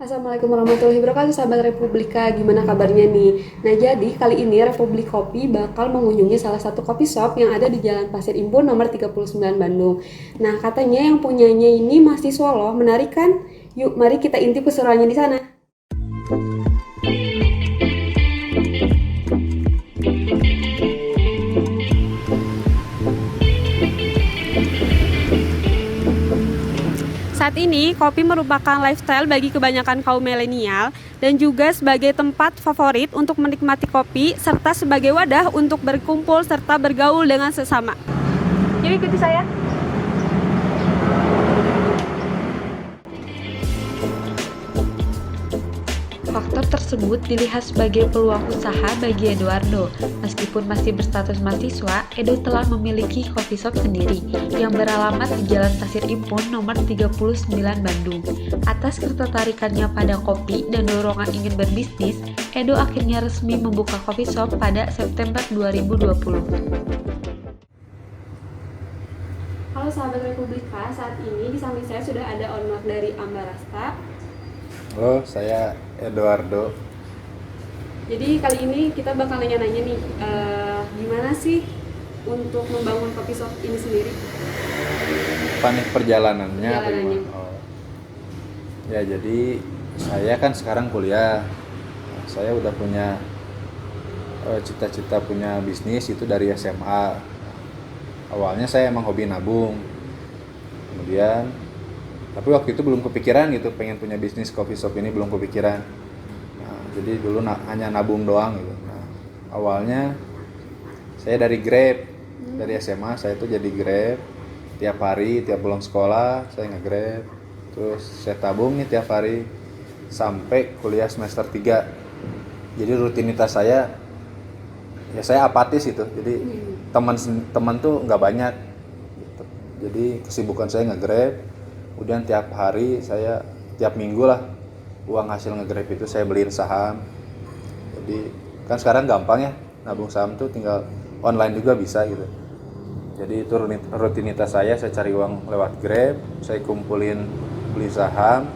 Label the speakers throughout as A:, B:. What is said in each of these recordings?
A: Assalamualaikum warahmatullahi wabarakatuh, sahabat Republika. Gimana kabarnya nih? Nah, jadi kali ini Republik Kopi bakal mengunjungi salah satu kopi shop yang ada di Jalan Pasir Impun nomor 39 Bandung. Nah, katanya yang punyanya ini mahasiswa loh, menarik kan? Yuk, mari kita intip keseruannya di sana. Saat ini, kopi merupakan lifestyle bagi kebanyakan kaum milenial dan juga sebagai tempat favorit untuk menikmati kopi serta sebagai wadah untuk berkumpul serta bergaul dengan sesama. Yuk ikuti saya. Faktor tersebut dilihat sebagai peluang usaha bagi Eduardo. Meskipun masih berstatus mahasiswa, Edo telah memiliki coffee shop sendiri yang beralamat di Jalan Pasir Impun nomor 39 Bandung. Atas ketertarikannya pada kopi dan dorongan ingin berbisnis, Edo akhirnya resmi membuka coffee shop pada September 2020. Halo sahabat Republika, saat ini di samping saya sudah ada owner dari Ambarasta.
B: Halo, saya Eduardo.
A: Jadi kali ini kita bakal nanya-nanya nih, gimana sih untuk membangun coffee shop ini sendiri?
B: Apa nih perjalanannya?
A: Perjalanannya.
B: Oh. Ya, jadi saya kan sekarang kuliah. Saya udah punya cita-cita punya bisnis itu dari SMA. Awalnya saya emang hobi nabung. Kemudian tapi waktu itu belum kepikiran gitu pengen punya bisnis coffee shop ini, belum kepikiran. Nah, jadi dulu hanya nabung doang gitu. Nah, awalnya saya dari Grab. Dari SMA saya tuh jadi Grab. Tiap hari, tiap pulang sekolah saya nge-Grab. Terus saya tabung nih tiap hari sampai kuliah semester 3. Jadi rutinitas saya, ya saya apatis itu. Jadi teman tuh nggak banyak gitu. Jadi kesibukan saya nge-Grab. Kemudian tiap hari saya, tiap minggu lah, uang hasil nge-Grab itu saya beliin saham. Jadi kan sekarang gampang ya, nabung saham tuh tinggal online juga bisa gitu. Jadi itu rutinitas saya cari uang lewat Grab, saya kumpulin beli saham.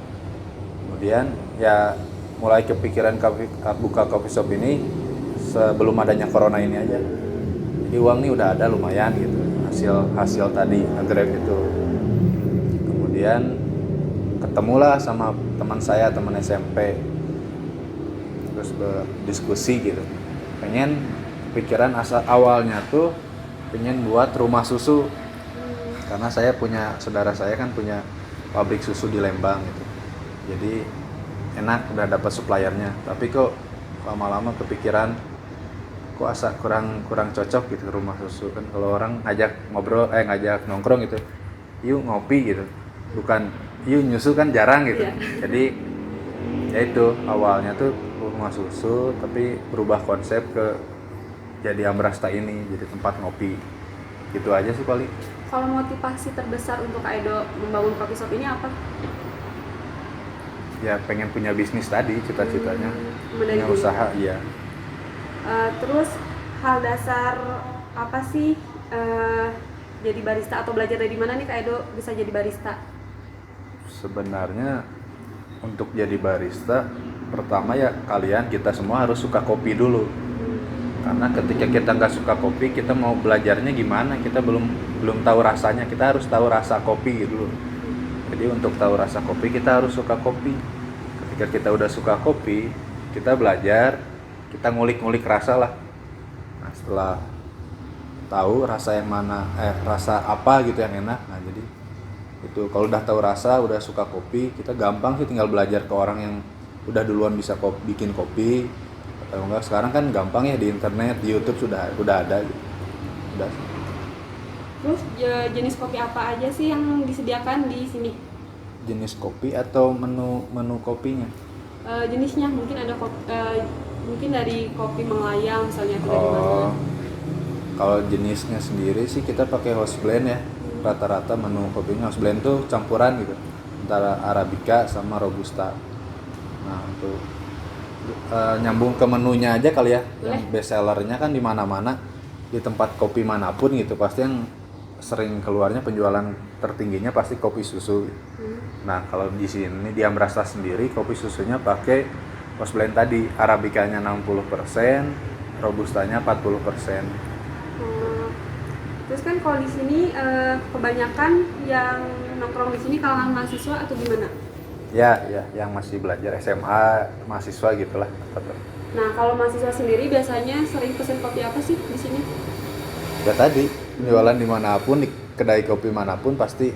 B: Kemudian ya mulai kepikiran buka coffee shop ini sebelum adanya corona ini aja. Jadi uang nih udah ada lumayan gitu, hasil tadi nge-Grab itu. Kemudian ketemulah sama teman saya, teman SMP, terus berdiskusi gitu, pengen pikiran asal awalnya tuh pengen buat rumah susu, karena saudara saya kan punya pabrik susu di Lembang gitu, jadi enak udah dapat suppliernya, tapi kok lama-lama kepikiran kok asa kurang cocok gitu rumah susu kan, kalau orang ngajak nongkrong gitu, yuk ngopi gitu, bukan yuk nyusu kan jarang gitu. Jadi ya itu awalnya tuh rumah susu tapi berubah konsep ke jadi Ambrasta ini, jadi tempat ngopi. Gitu aja sih paling.
A: Kalau motivasi terbesar untuk Kak Edo membangun coffee shop ini apa?
B: Ya pengen punya bisnis tadi cita-citanya, punya
A: Dari
B: usaha iya.
A: Terus hal dasar apa sih jadi barista, atau belajar dari mana nih Kak Edo bisa jadi barista?
B: Sebenarnya untuk jadi barista pertama ya kita semua harus suka kopi dulu, karena ketika kita nggak suka kopi kita mau belajarnya gimana, kita belum tahu rasanya, kita harus tahu rasa kopi dulu. Jadi untuk tahu rasa kopi kita harus suka kopi. Ketika kita udah suka kopi, kita belajar, kita ngulik-ngulik rasa lah. Nah setelah tahu rasa yang mana, rasa apa gitu yang enak, nah jadi itu kalau udah tahu rasa, udah suka kopi, kita gampang sih tinggal belajar ke orang yang udah duluan bisa bikin kopi. Atau enggak sekarang kan gampang ya di internet, di YouTube sudah ada gitu. Udah.
A: Terus jenis kopi apa aja sih yang disediakan di sini?
B: Jenis kopi atau menu kopinya?
A: Jenisnya mungkin ada mungkin dari kopi melayang misalnya, atau dari mana?
B: Kalau jenisnya sendiri sih kita pakai house blend ya. Rata-rata menu kopinya house blend tuh campuran gitu antara Arabica sama Robusta. Nah untuk nyambung ke menunya aja kali ya. Yang best sellernya kan di mana-mana, di tempat kopi manapun gitu pasti yang sering keluarnya penjualan tertingginya pasti kopi susu. Nah kalau di sini di Ambrasta sendiri kopi susunya pakai house blend tadi, arabicanya 60%, robustanya 40%.
C: Terus kan kalau di sini kebanyakan yang nongkrong di sini kalangan mahasiswa atau gimana?
B: Ya, yang masih belajar SMA, mahasiswa gitulah.
C: Nah, kalau mahasiswa sendiri biasanya sering pesen kopi apa sih di sini?
B: Ya tadi, jualan dimanapun, di kedai kopi manapun pasti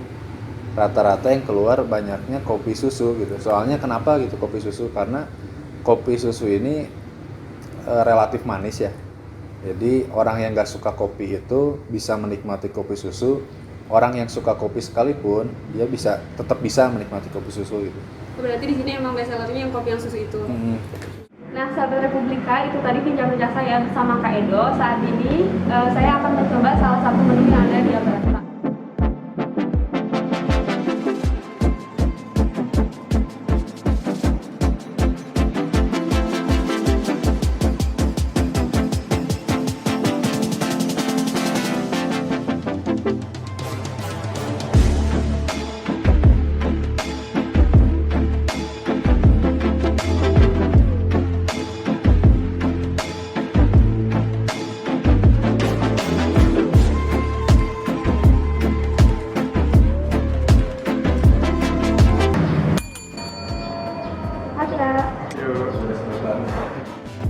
B: rata-rata yang keluar banyaknya kopi susu gitu. Soalnya kenapa gitu kopi susu? Karena kopi susu ini relatif manis ya. Jadi orang yang gak suka kopi itu bisa menikmati kopi susu. Orang yang suka kopi sekalipun dia tetap bisa menikmati kopi susu gitu.
C: Berarti di sini emang best sellernya yang kopi yang susu itu. Nah, sahabat Republika, itu tadi pinjam jasa saya bersama Kak Edo. Saat ini saya akan mencoba salah satu menu yang ada di Ambrasta.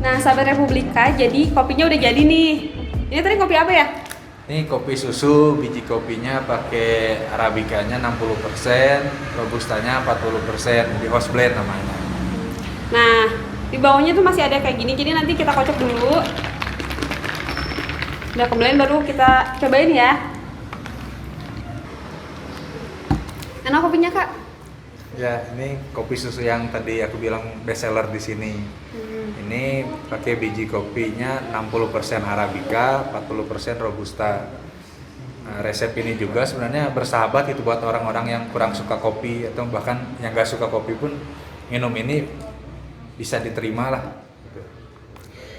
C: Nah, sahabat Republika, jadi kopinya udah jadi nih. Ini tadi kopi apa ya?
B: Ini kopi susu, biji kopinya pakai arabicanya 60%, robustanya 40%, di house blend namanya.
C: Nah, di bawahnya tuh masih ada kayak gini, jadi nanti kita kocok dulu. Udah ke blend baru kita cobain ya. Enak kopinya, Kak?
B: Ya, ini kopi susu yang tadi aku bilang best seller di sini. Ini pakai biji kopinya 60% arabica, 40% robusta. Nah, resep ini juga sebenarnya bersahabat itu buat orang-orang yang kurang suka kopi atau bahkan yang gak suka kopi pun minum ini bisa diterima lah.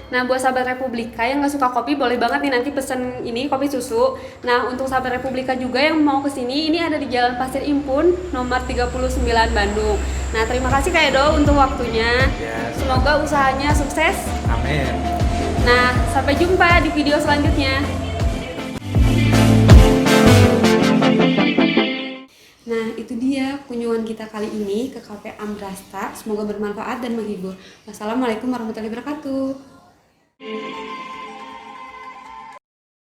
C: Nah, buat sahabat Republika yang nggak suka kopi, boleh banget nih nanti pesen ini kopi susu. Nah, untuk sahabat Republika juga yang mau kesini, ini ada di Jalan Pasir Impun, nomor 39 Bandung. Nah, terima kasih Kak Edo untuk waktunya.
B: Ya,
C: Semoga usahanya sukses.
B: amin.
C: Nah, sampai jumpa di video selanjutnya. Nah, itu dia kunjungan kita kali ini ke Cafe Ambrasta. Semoga bermanfaat dan menghibur. Wassalamualaikum warahmatullahi wabarakatuh.